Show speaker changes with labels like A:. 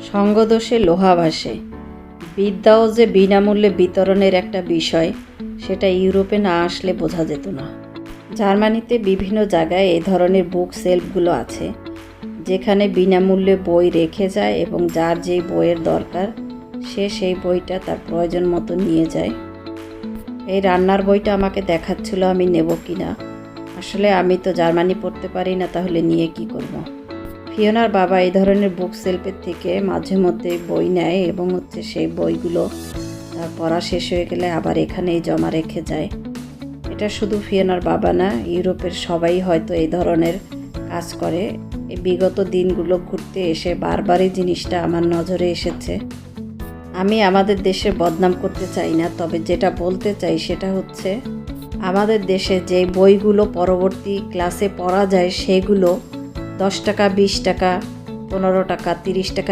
A: সঙ্গদোষে লোহা ভাসে। বিদ্যাও যে বিনামূল্যে বিতরণের একটা বিষয়, সেটা ইউরোপে না আসলে বোঝা যেত না। জার্মানিতে বিভিন্ন জায়গায় এ ধরনের বুক সেলফগুলো আছে, যেখানে বিনামূল্যে বই রেখে যায় এবং যার যেই বইয়ের দরকার সে সেই বইটা তার প্রয়োজন মতো নিয়ে যায়। এই রান্নার বইটা আমাকে দেখাচ্ছিল আমি নেব কি না। আসলে আমি তো জার্মানি পড়তে পারি না, তাহলে নিয়ে কি করব। ফিওনার বাবা এই ধরনের বুক সেলফের থেকে মাঝে মধ্যে বই নেয় এবং সেই বইগুলো তার পড়া শেষ হয়ে গেলে আবার এখানেই জমা রেখে যায়। এটা শুধু ফিওনার বাবা না, ইউরোপের সবাই হয়তো এই ধরনের কাজ করে। এই বিগত দিনগুলো ঘুরতে এসে বারবারই জিনিসটা আমার নজরে এসেছে। আমি আমাদের দেশের বদনাম করতে চাই না, তবে যেটা বলতে চাই সেটা হচ্ছে আমাদের দেশে যে বইগুলো পরবর্তী ক্লাসে পড়া যায় সেগুলো 10 টাকা, 20 টাকা, 15 টাকা, 30 টাকার